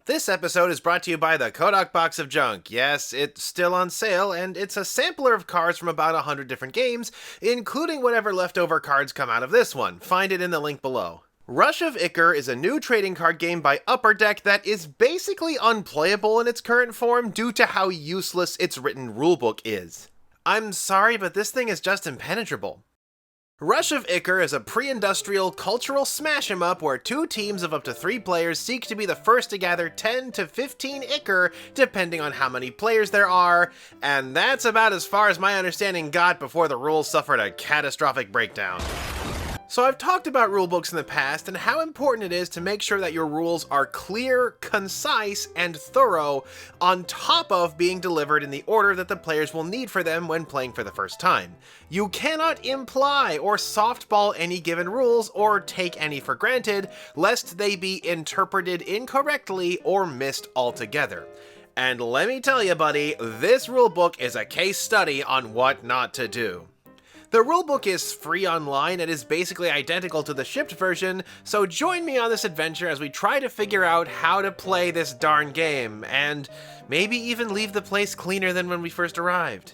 This episode is brought to you by the Kohdok Box of Junk. Yes, it's still on sale, and it's a sampler of cards from about 100 different games, including whatever leftover cards come out of this one. Find it in the link below. Rush of Ikorr is a new trading card game by Upper Deck that is basically unplayable in its current form due to how useless its written rulebook is. I'm sorry, but this thing is just impenetrable. Rush of Ikorr is a pre-industrial cultural smash-em-up where two teams of up to 3 players seek to be the first to gather 10 to 15 Ikorr, depending on how many players there are, and that's about as far as my understanding got before the rules suffered a catastrophic breakdown. So I've talked about rulebooks in the past and how important it is to make sure that your rules are clear, concise, and thorough, on top of being delivered in the order that the players will need for them when playing for the first time. You cannot imply or softball any given rules or take any for granted, lest they be interpreted incorrectly or missed altogether. And let me tell you, buddy, this rulebook is a case study on what not to do. The rulebook is free online and is basically identical to the shipped version, so join me on this adventure as we try to figure out how to play this darn game, and maybe even leave the place cleaner than when we first arrived.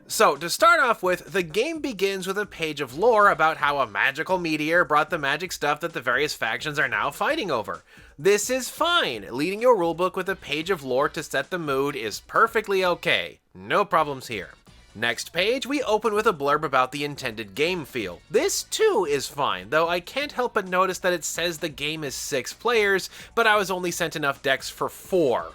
So, to start off with, the game begins with a page of lore about how a magical meteor brought the magic stuff that the various factions are now fighting over. This is fine. Leading your rulebook with a page of lore to set the mood is perfectly okay. No problems here. Next page, we open with a blurb about the intended game feel. This too is fine, though I can't help but notice that it says the game is 6 players, but I was only sent enough decks for 4.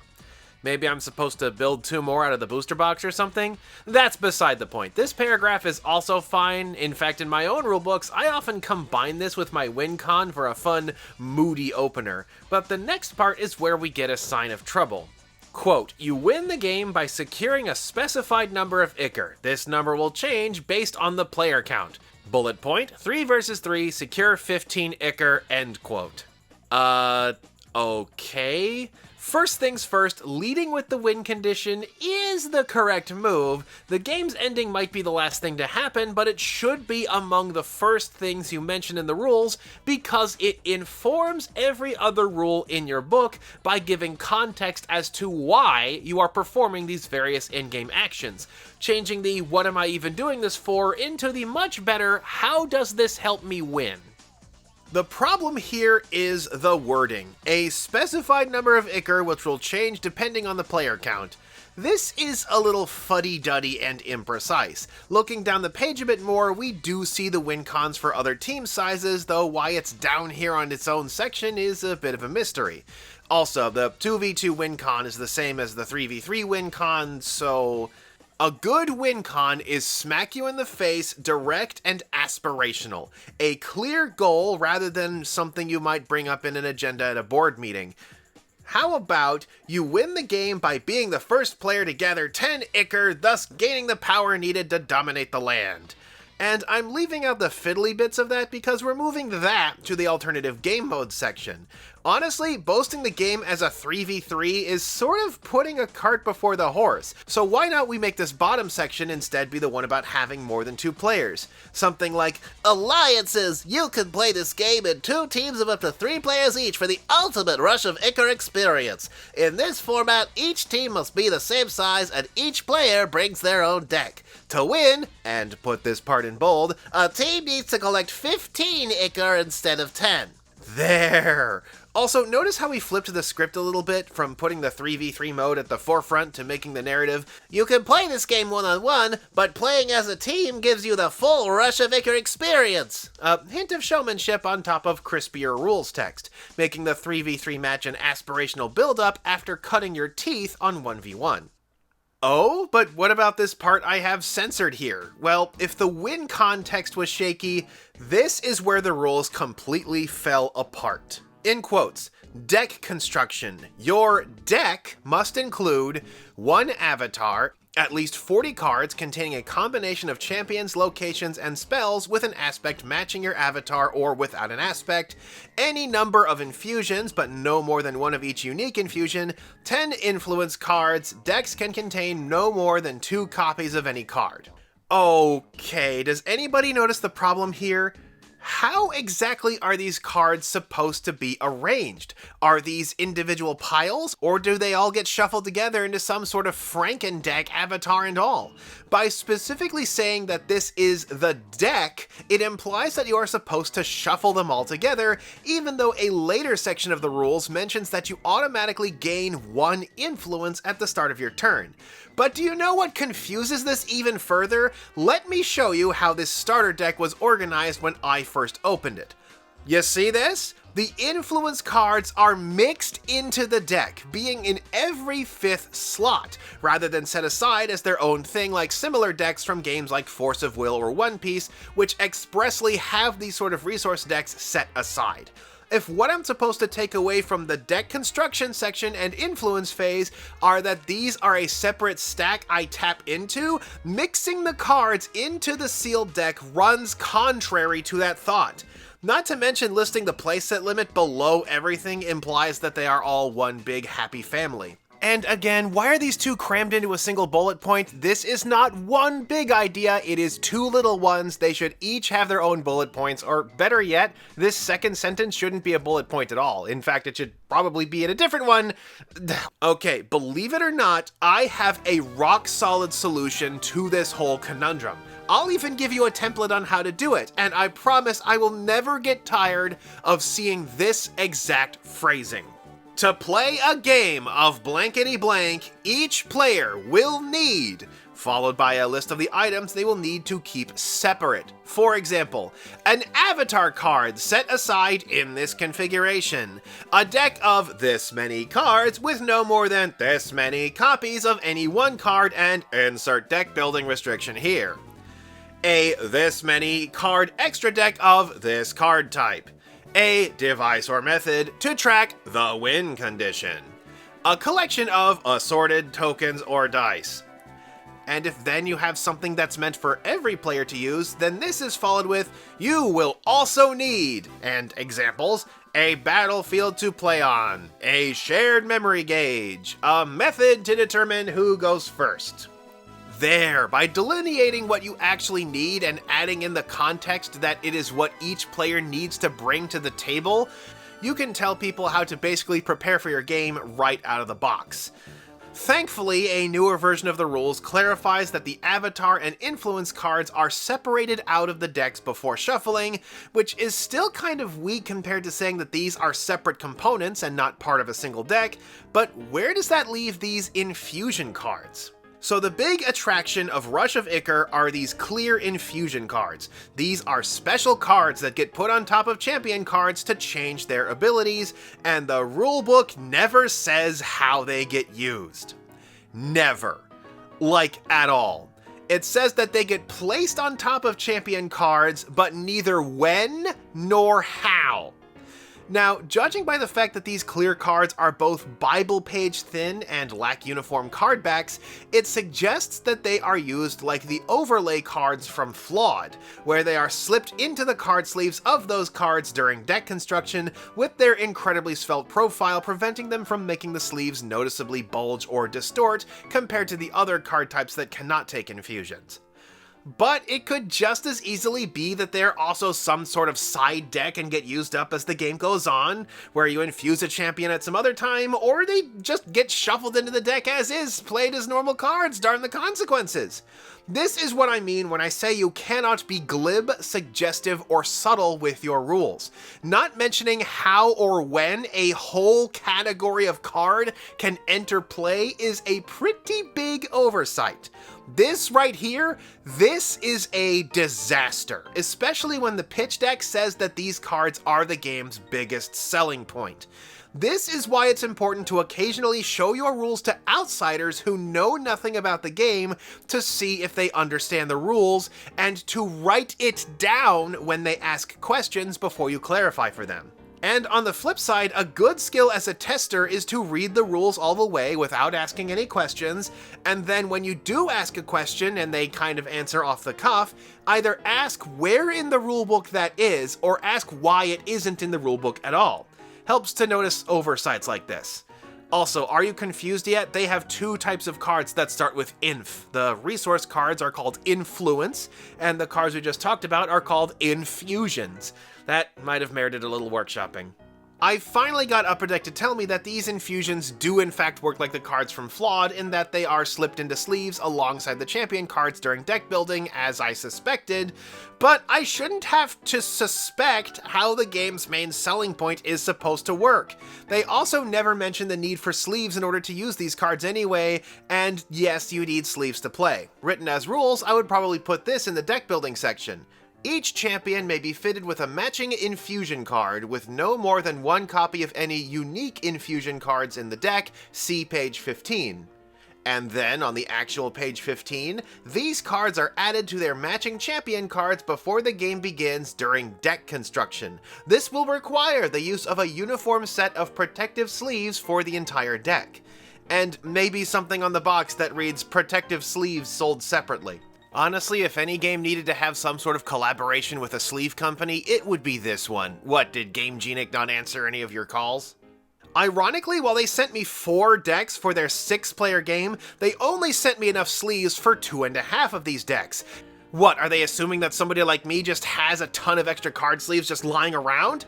Maybe I'm supposed to build 2 more out of the booster box or something? That's beside the point. This paragraph is also fine. In fact, in my own rulebooks, I often combine this with my win con for a fun, moody opener. But the next part is where we get a sign of trouble. Quote, you win the game by securing a specified number of Ikorr. This number will change based on the player count. Bullet point, 3 versus 3, secure 15 Ikorr, end quote. Okay. First things first, leading with the win condition is the correct move. The game's ending might be the last thing to happen, but it should be among the first things you mention in the rules because it informs every other rule in your book by giving context as to why you are performing these various in-game actions, changing the what am I even doing this for into the much better how does this help me win. The problem here is the wording. A specified number of Ikorr which will change depending on the player count. This is a little fuddy-duddy and imprecise. Looking down the page a bit more, we do see the win cons for other team sizes, though why it's down here on its own section is a bit of a mystery. Also, the 2v2 win con is the same as the 3v3 win con, so a good win con is smack you in the face, direct, and aspirational. A clear goal rather than something you might bring up in an agenda at a board meeting. How about you win the game by being the first player to gather 10 Ikorr, thus gaining the power needed to dominate the land? And I'm leaving out the fiddly bits of that because we're moving that to the alternative game mode section. Honestly, boasting the game as a 3v3 is sort of putting a cart before the horse, so why not we make this bottom section instead be the one about having more than 2 players? Something like, Alliances! You can play this game in 2 teams of up to 3 players each for the ultimate Rush of Ikorr experience. In this format, each team must be the same size and each player brings their own deck. To win, and put this part in bold, a team needs to collect 15 Ikorr instead of 10. There! Also, notice how we flipped the script a little bit from putting the 3v3 mode at the forefront to making the narrative, you can play this game one-on-one, but playing as a team gives you the full Rush of Ikorr experience. A hint of showmanship on top of crispier rules text, making the 3v3 match an aspirational build-up after cutting your teeth on 1v1. Oh, but what about this part I have censored here? Well, if the win context was shaky, this is where the rules completely fell apart. In quotes, deck construction. Your deck must include 1 avatar, at least 40 cards containing a combination of champions, locations, and spells with an aspect matching your avatar or without an aspect, any number of infusions but no more than 1 of each unique infusion, 10 influence cards, decks can contain no more than 2 copies of any card. Okay, does anybody notice the problem here? How exactly are these cards supposed to be arranged? Are these individual piles, or do they all get shuffled together into some sort of Franken deck, avatar and all? By specifically saying that this is the deck, it implies that you are supposed to shuffle them all together, even though a later section of the rules mentions that you automatically gain 1 influence at the start of your turn. But do you know what confuses this even further? Let me show you how this starter deck was organized when I first opened it. You see this? The influence cards are mixed into the deck, being in every 5th slot, rather than set aside as their own thing like similar decks from games like Force of Will or One Piece, which expressly have these sort of resource decks set aside. If what I'm supposed to take away from the deck construction section and influence phase are that these are a separate stack I tap into, mixing the cards into the sealed deck runs contrary to that thought. Not to mention listing the playset limit below everything implies that they are all one big happy family. And again, why are these two crammed into a single bullet point? This is not one big idea, it is 2 little ones. They should each have their own bullet points, or better yet, this second sentence shouldn't be a bullet point at all. In fact, it should probably be in a different one. Okay, believe it or not, I have a rock-solid solution to this whole conundrum. I'll even give you a template on how to do it, and I promise I will never get tired of seeing this exact phrasing. To play a game of blankety blank, each player will need, followed by a list of the items they will need to keep separate. For example, an avatar card set aside in this configuration, a deck of this many cards with no more than this many copies of any one card, and insert deck building restriction here. A this many card extra deck of this card type. A device or method to track the win condition. A collection of assorted tokens or dice. And if then you have something that's meant for every player to use, then this is followed with, you will also need, and examples, a battlefield to play on, a shared memory gauge, a method to determine who goes first. There, by delineating what you actually need and adding in the context that it is what each player needs to bring to the table, you can tell people how to basically prepare for your game right out of the box. Thankfully, a newer version of the rules clarifies that the avatar and influence cards are separated out of the decks before shuffling, which is still kind of weak compared to saying that these are separate components and not part of a single deck, but where does that leave these infusion cards? So the big attraction of Rush of Ikorr are these clear infusion cards. These are special cards that get put on top of champion cards to change their abilities, and the rulebook never says how they get used. Never. Like, at all. It says that they get placed on top of champion cards, but neither when nor how. Now, judging by the fact that these clear cards are both Bible page thin and lack uniform card backs, it suggests that they are used like the overlay cards from Flawed, where they are slipped into the card sleeves of those cards during deck construction, with their incredibly svelte profile preventing them from making the sleeves noticeably bulge or distort compared to the other card types that cannot take infusions. But it could just as easily be that they're also some sort of side deck and get used up as the game goes on, where you infuse a champion at some other time, or they just get shuffled into the deck as is, played as normal cards, darn the consequences. This is what I mean when I say you cannot be glib, suggestive, or subtle with your rules. Not mentioning how or when a whole category of card can enter play is a pretty big oversight. This right here, this is a disaster, especially when the pitch deck says that these cards are the game's biggest selling point. This is why it's important to occasionally show your rules to outsiders who know nothing about the game to see if they understand the rules, and to write it down when they ask questions before you clarify for them. And on the flip side, a good skill as a tester is to read the rules all the way without asking any questions, and then when you do ask a question and they kind of answer off the cuff, either ask where in the rulebook that is, or ask why it isn't in the rulebook at all. Helps to notice oversights like this. Also, are you confused yet? They have two types of cards that start with INF. The resource cards are called Influence, and the cards we just talked about are called Infusions. That might have merited a little workshopping. I finally got Upper Deck to tell me that these infusions do in fact work like the cards from Flawed in that they are slipped into sleeves alongside the champion cards during deck building, as I suspected, but I shouldn't have to suspect how the game's main selling point is supposed to work. They also never mention the need for sleeves in order to use these cards anyway, and yes, you need sleeves to play. Written as rules, I would probably put this in the deck building section. Each champion may be fitted with a matching infusion card with no more than one copy of any unique infusion cards in the deck, see page 15. And then, on the actual page 15, these cards are added to their matching champion cards before the game begins during deck construction. This will require the use of a uniform set of protective sleeves for the entire deck. And maybe something on the box that reads "Protective Sleeves sold separately." Honestly, if any game needed to have some sort of collaboration with a sleeve company, it would be this one. What, did Game Genic not answer any of your calls? Ironically, while they sent me 4 decks for their 6-player game, they only sent me enough sleeves for 2.5 of these decks. What, are they assuming that somebody like me just has a ton of extra card sleeves just lying around?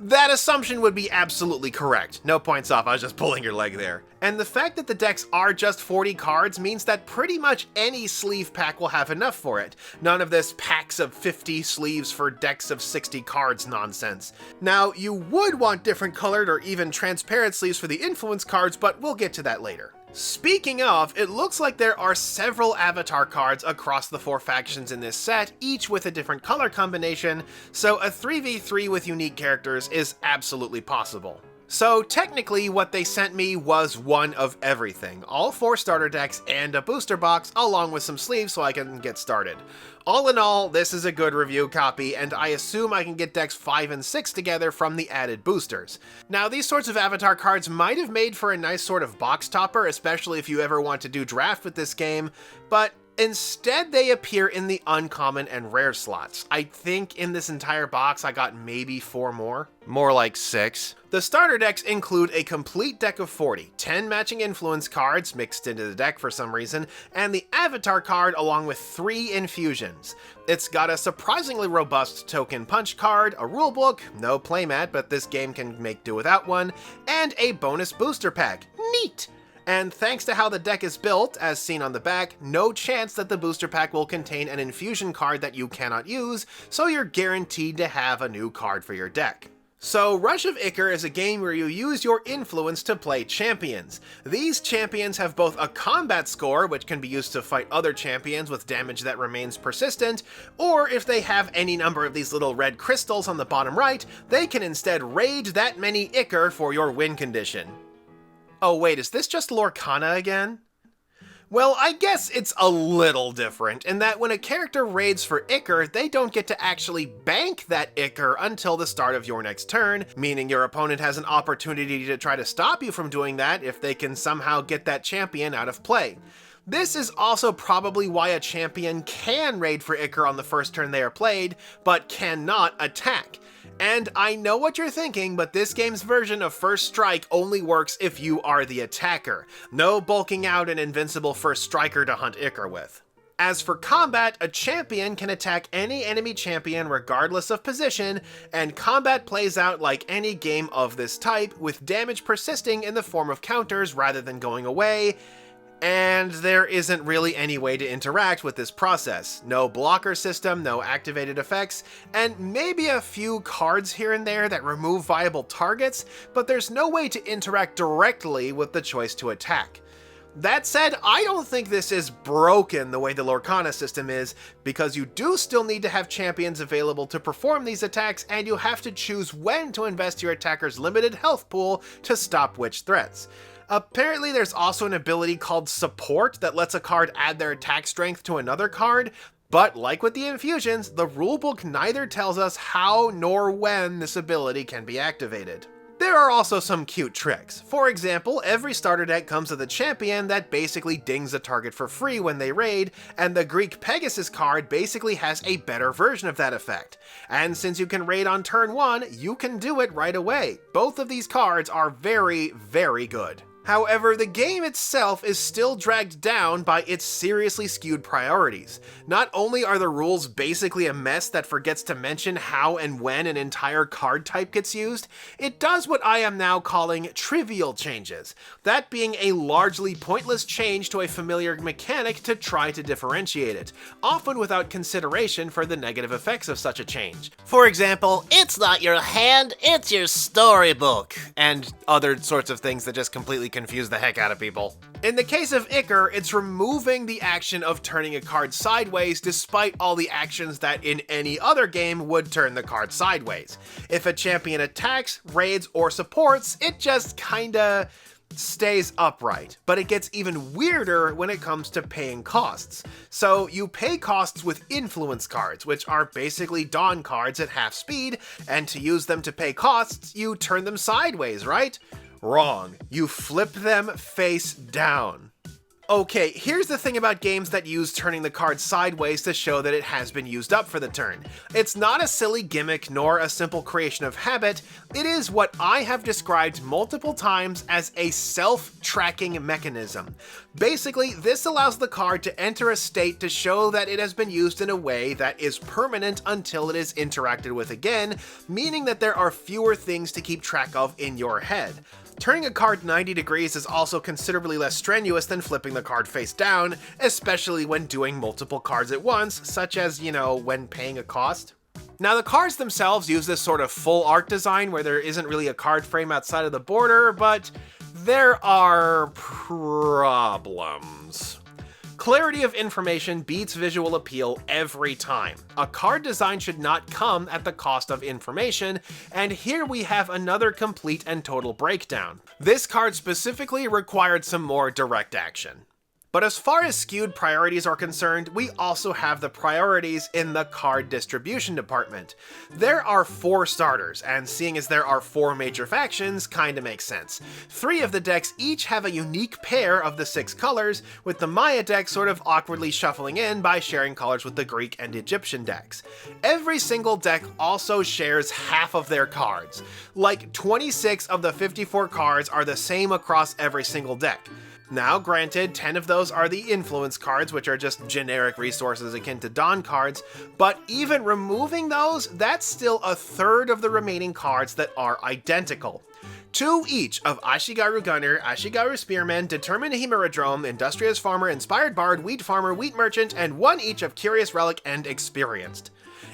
That assumption would be absolutely correct. No points off, I was just pulling your leg there. And the fact that the decks are just 40 cards means that pretty much any sleeve pack will have enough for it. None of this packs of 50 sleeves for decks of 60 cards nonsense. Now, you would want different colored or even transparent sleeves for the influence cards, but we'll get to that later. Speaking of, it looks like there are several avatar cards across the 4 factions in this set, each with a different color combination, so a 3v3 with unique characters is absolutely possible. So technically what they sent me was one of everything, all 4 starter decks and a booster box along with some sleeves so I can get started. All in all, this is a good review copy, and I assume I can get decks 5 and 6 together from the added boosters. Now, these sorts of avatar cards might have made for a nice sort of box topper, especially if you ever want to do draft with this game, but instead they appear in the uncommon and rare slots. I think in this entire box I got maybe 4 more. More like 6. The starter decks include a complete deck of 40, 10 matching influence cards mixed into the deck for some reason, and the avatar card along with 3 infusions. It's got a surprisingly robust token punch card, a rulebook, no playmat but this game can make do without one, and a bonus booster pack. Neat! And thanks to how the deck is built, as seen on the back, no chance that the booster pack will contain an infusion card that you cannot use, so you're guaranteed to have a new card for your deck. So Rush of Ikorr is a game where you use your influence to play champions. These champions have both a combat score, which can be used to fight other champions with damage that remains persistent, or if they have any number of these little red crystals on the bottom right, they can instead raid that many Ikorr for your win condition. Oh wait, is this just Lorcana again? Well, I guess it's a little different, in that when a character raids for Ikorr, they don't get to actually bank that Ikorr until the start of your next turn, meaning your opponent has an opportunity to try to stop you from doing that if they can somehow get that champion out of play. This is also probably why a champion can raid for Ikorr on the first turn they are played, but cannot attack. And I know what you're thinking, but this game's version of First Strike only works if you are the attacker. No bulking out an invincible First Striker to hunt Ikorr with. As for combat, a champion can attack any enemy champion regardless of position, and combat plays out like any game of this type, with damage persisting in the form of counters rather than going away, and there isn't really any way to interact with this process. No blocker system, no activated effects, and maybe a few cards here and there that remove viable targets, but there's no way to interact directly with the choice to attack. That said, I don't think this is broken the way the Lorcana system is, because you do still need to have champions available to perform these attacks, and you have to choose when to invest your attacker's limited health pool to stop which threats. Apparently there's also an ability called Support that lets a card add their attack strength to another card, but like with the infusions, the rulebook neither tells us how nor when this ability can be activated. There are also some cute tricks. For example, every starter deck comes with a champion that basically dings a target for free when they raid, and the Greek Pegasus card basically has a better version of that effect. And since you can raid on turn 1, you can do it right away. Both of these cards are very, very good. However, the game itself is still dragged down by its seriously skewed priorities. Not only are the rules basically a mess that forgets to mention how and when an entire card type gets used, it does what I am now calling trivial changes, that being a largely pointless change to a familiar mechanic to try to differentiate it, often without consideration for the negative effects of such a change. For example, It's not your hand, it's your storybook. and other sorts of things that just completely confuse the heck out of people. In the case of Ikorr, it's removing the action of turning a card sideways despite all the actions that in any other game would turn the card sideways. If a champion attacks, raids, or supports, it just kinda stays upright, but it gets even weirder when it comes to paying costs. So you pay costs with influence cards, which are basically Dawn cards at half speed, and to use them to pay costs, you turn them sideways, right? Wrong. You flip them face down. Okay, here's the thing about games that use turning the card sideways to show that it has been used up for the turn. It's not a silly gimmick nor a simple creation of habit, it is what I have described multiple times as a self-tracking mechanism. Basically, this allows the card to enter a state to show that it has been used in a way that is permanent until it is interacted with again, meaning that there are fewer things to keep track of in your head. Turning a card 90 degrees is also considerably less strenuous than flipping the card face down, especially when doing multiple cards at once, such as, when paying a cost. Now, the cards themselves use this sort of full art design where there isn't really a card frame outside of the border, but there are problems. Clarity of information beats visual appeal every time. A card design should not come at the cost of information, and here we have another complete and total breakdown. This card specifically required some more direct action. But as far as skewed priorities are concerned, we also have the priorities in the card distribution department. There are 4 starters, and seeing as there are 4 major factions, kinda makes sense. 3 of the decks each have a unique pair of the 6 colors, with the Maya deck sort of awkwardly shuffling in by sharing colors with the Greek and Egyptian decks. Every single deck also shares half of their cards. Like 26 of the 54 cards are the same across every single deck. Now, granted, 10 of those are the influence cards, which are just generic resources akin to Dawn cards, but even removing those, that's still a third of the remaining cards that are identical. 2 each of Ashigaru Gunner, Ashigaru Spearman, Determined Hemerodrome, Industrious Farmer, Inspired Bard, Wheat Farmer, Wheat Merchant, and 1 each of Curious Relic and Experienced.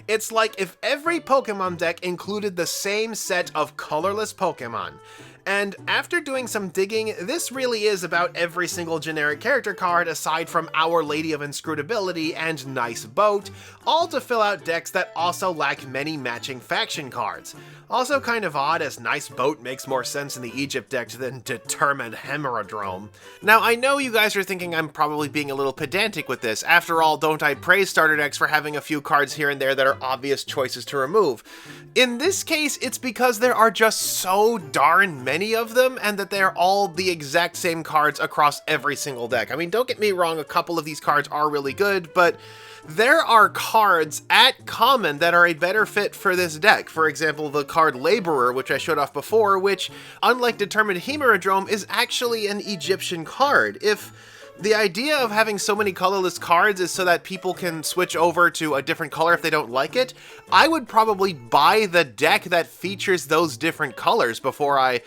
It's like if every Pokemon deck included the same set of colorless Pokemon. And after doing some digging, this really is about every single generic character card aside from Our Lady of Inscrutability and Nice Boat, all to fill out decks that also lack many matching faction cards. Also kind of odd, as Nice Boat makes more sense in the Egypt deck than Determined Hemerodrome. Now, I know you guys are thinking I'm probably being a little pedantic with this. After all, don't I praise starter decks for having a few cards here and there that are obvious choices to remove? In this case, it's because there are just so darn many of them, and that they're all the exact same cards across every single deck. I mean, don't get me wrong, a couple of these cards are really good, but there are cards at common that are a better fit for this deck. For example, the card Laborer, which I showed off before, which, unlike Determined Hemerodrome, is actually an Egyptian card. If the idea of having so many colorless cards is so that people can switch over to a different color if they don't like it, I would probably buy the deck that features those different colors before I,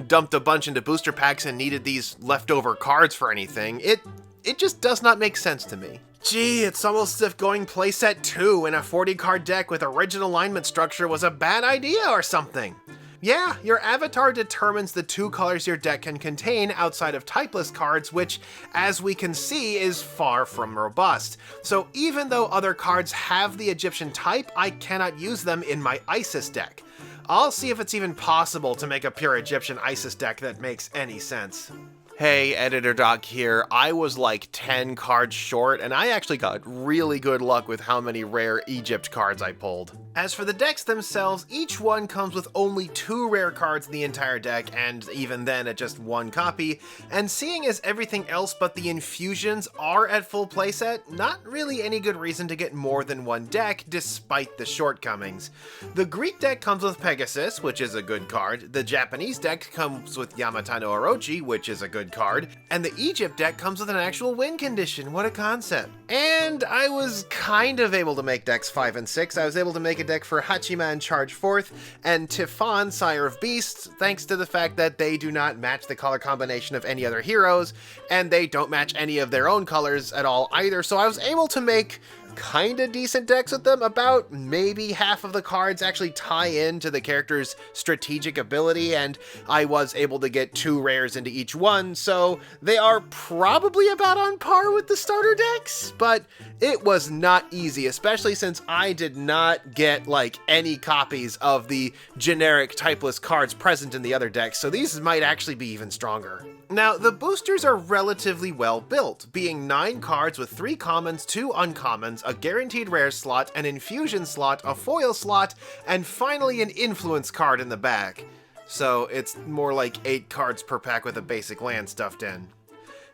dumped a bunch into booster packs and needed these leftover cards for anything. It just does not make sense to me. Gee, it's almost as if going playset 2 in a 40-card deck with original alignment structure was a bad idea or something. Yeah, your avatar determines the 2 colors your deck can contain outside of typeless cards, which, as we can see, is far from robust. So even though other cards have the Egyptian type, I cannot use them in my Isis deck. I'll see if it's even possible to make a pure Egyptian Isis deck that makes any sense. Hey, Editor Doc here. I was like 10 cards short, and I actually got really good luck with how many rare Egypt cards I pulled. As for the decks themselves, each one comes with only 2 rare cards in the entire deck, and even then at just 1 copy, and seeing as everything else but the infusions are at full playset, not really any good reason to get more than 1 deck, despite the shortcomings. The Greek deck comes with Pegasus, which is a good card, the Japanese deck comes with Yamata no Orochi, which is a good card, and the Egypt deck comes with an actual win condition. What a concept. And I was kind of able to make decks 5 and 6. I was able to make a deck for Hachiman Charge 4th and Tifon Sire of Beasts, thanks to the fact that they do not match the color combination of any other heroes, and they don't match any of their own colors at all either, so I was able to make kinda decent decks with them. About maybe half of the cards actually tie into the character's strategic ability, and I was able to get 2 rares into each one, so they are probably about on par with the starter decks, but it was not easy, especially since I did not get like any copies of the generic typeless cards present in the other decks, so these might actually be even stronger. Now, the boosters are relatively well built, being 9 cards with 3 commons, 2 uncommons, a guaranteed rare slot, an infusion slot, a foil slot, and finally an influence card in the back. So it's more like 8 cards per pack with a basic land stuffed in.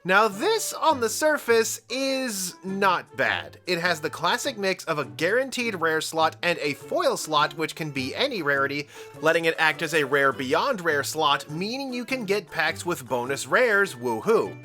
Now this, on the surface, is not bad. It has the classic mix of a guaranteed rare slot and a foil slot, which can be any rarity, letting it act as a rare beyond rare slot, meaning you can get packs with bonus rares, woohoo.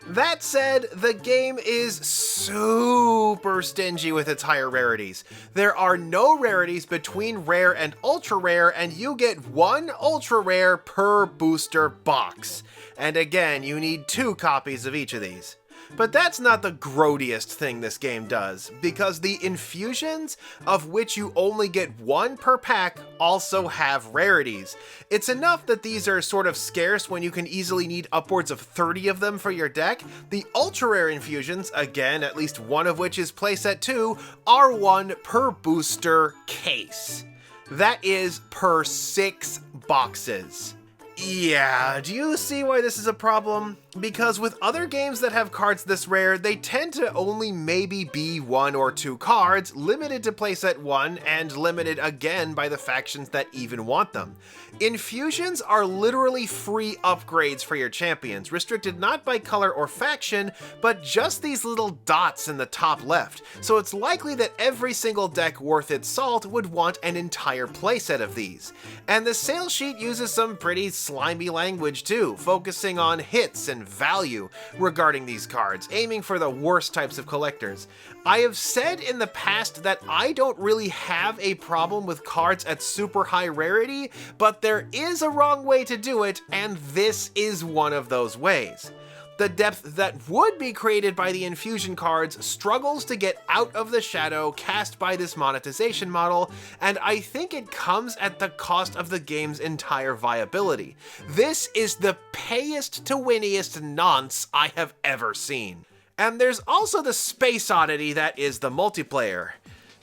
That said, the game is super stingy with its higher rarities. There are no rarities between rare and ultra rare, and you get 1 ultra rare per booster box. And again, you need 2 copies of each of these. But that's not the grodiest thing this game does, because the infusions, of which you only get 1 per pack, also have rarities. It's enough that these are sort of scarce when you can easily need upwards of 30 of them for your deck. The ultra rare infusions, again at least 1 of which is playset 2, are 1 per booster case. That is per 6 boxes. Yeah, do you see why this is a problem? Because with other games that have cards this rare, they tend to only maybe be 1 or 2 cards, limited to playset 1, and limited again by the factions that even want them. Infusions are literally free upgrades for your champions, restricted not by color or faction, but just these little dots in the top left, so it's likely that every single deck worth its salt would want an entire playset of these. And the sales sheet uses some pretty slimy language too, focusing on hits and value regarding these cards, aiming for the worst types of collectors. I have said in the past that I don't really have a problem with cards at super high rarity, but there is a wrong way to do it, and this is one of those ways. The depth that would be created by the infusion cards struggles to get out of the shadow cast by this monetization model, and I think it comes at the cost of the game's entire viability. This is the payest to winniest nonce I have ever seen. And there's also the space oddity that is the multiplayer.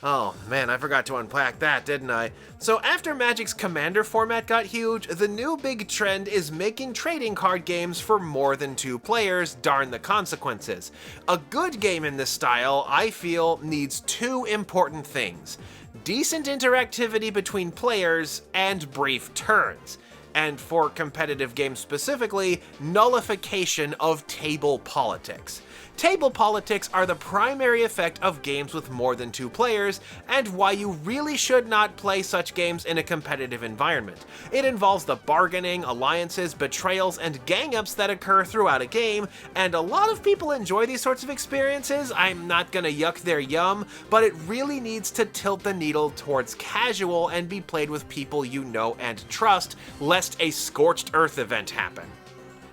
Oh man, I forgot to unpack that, didn't I? So after Magic's Commander format got huge, the new big trend is making trading card games for more than 2 players, darn the consequences. A good game in this style, I feel, needs 2 important things: decent interactivity between players and brief turns. And for competitive games specifically, nullification of table politics. Table politics are the primary effect of games with more than 2 players, and why you really should not play such games in a competitive environment. It involves the bargaining, alliances, betrayals, and gang-ups that occur throughout a game, and a lot of people enjoy these sorts of experiences. I'm not gonna yuck their yum, but it really needs to tilt the needle towards casual and be played with people you know and trust, lest a scorched earth event happen.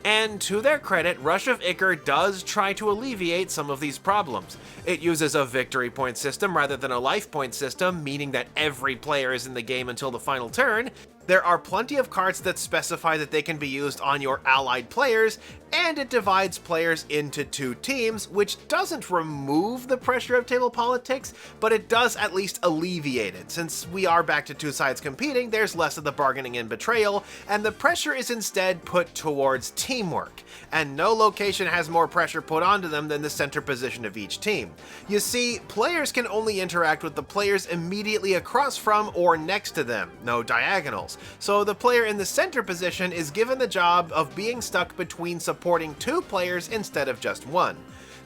And to their credit, Rush of Ikorr does try to alleviate some of these problems. It uses a victory point system rather than a life point system, meaning that every player is in the game until the final turn, There are plenty of cards that specify that they can be used on your allied players, and it divides players into 2 teams, which doesn't remove the pressure of table politics, but it does at least alleviate it. Since we are back to 2 sides competing, there's less of the bargaining and betrayal, and the pressure is instead put towards teamwork. And no location has more pressure put onto them than the center position of each team. You see, players can only interact with the players immediately across from or next to them, no diagonals. So the player in the center position is given the job of being stuck between supporting 2 players instead of just 1.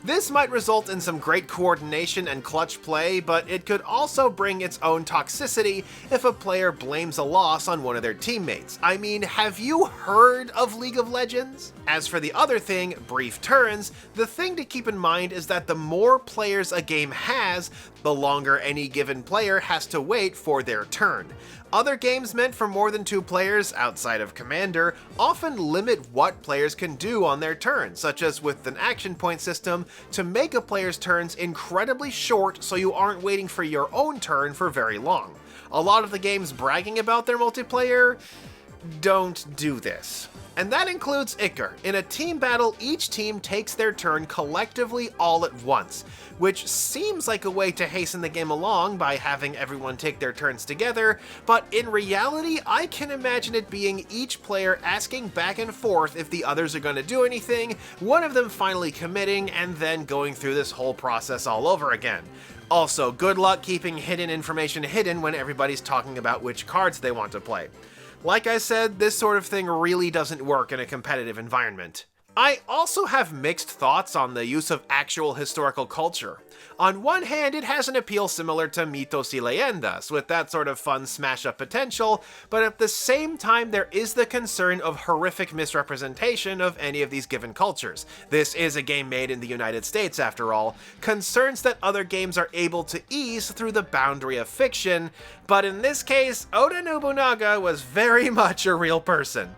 This might result in some great coordination and clutch play, but it could also bring its own toxicity if a player blames a loss on one of their teammates. I mean, have you heard of League of Legends? As for the other thing, brief turns, the thing to keep in mind is that the more players a game has, the longer any given player has to wait for their turn. Other games meant for more than 2 players, outside of Commander, often limit what players can do on their turn, such as with an action point system, to make a player's turns incredibly short so you aren't waiting for your own turn for very long. A lot of the games bragging about their multiplayer don't do this. And that includes Ikorr. In a team battle, each team takes their turn collectively all at once, which seems like a way to hasten the game along by having everyone take their turns together, but in reality, I can imagine it being each player asking back and forth if the others are going to do anything, one of them finally committing, and then going through this whole process all over again. Also, good luck keeping hidden information hidden when everybody's talking about which cards they want to play. Like I said, this sort of thing really doesn't work in a competitive environment. I also have mixed thoughts on the use of actual historical culture. On one hand, it has an appeal similar to mitos y leyendas, with that sort of fun smash-up potential, but at the same time there is the concern of horrific misrepresentation of any of these given cultures. This is a game made in the United States, after all, concerns that other games are able to ease through the boundary of fiction, but in this case, Oda Nobunaga was very much a real person.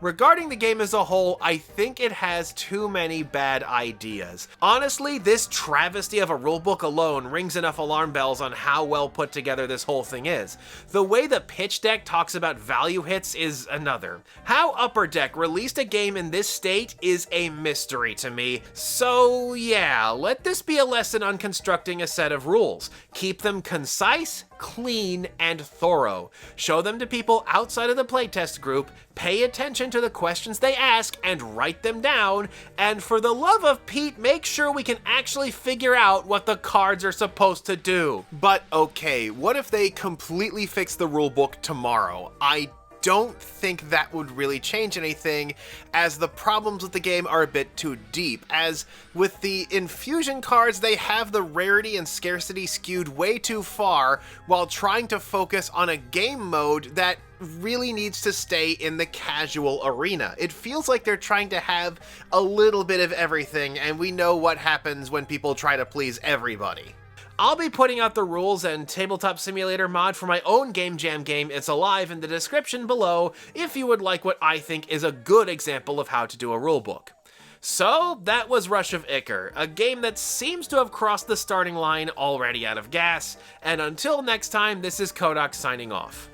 Regarding the game as a whole, I think it has too many bad ideas. Honestly, this travesty of a rulebook alone rings enough alarm bells on how well put together this whole thing is. The way the pitch deck talks about value hits is another. How Upper Deck released a game in this state is a mystery to me. So yeah, let this be a lesson on constructing a set of rules. Keep them concise, clean, and thorough. Show them to people outside of the playtest group, pay attention to the questions they ask, and write them down, and for the love of Pete, make sure we can actually figure out what the cards are supposed to do. But okay, what if they completely fix the rulebook tomorrow? I don't think that would really change anything, as the problems with the game are a bit too deep. As with the infusion cards, they have the rarity and scarcity skewed way too far while trying to focus on a game mode that really needs to stay in the casual arena. It feels like they're trying to have a little bit of everything, and we know what happens when people try to please everybody. I'll be putting out the rules and Tabletop Simulator mod for my own Game Jam game It's Alive in the description below if you would like what I think is a good example of how to do a rulebook. So that was Rush of Ikorr, a game that seems to have crossed the starting line already out of gas, and until next time, this is Kohdok signing off.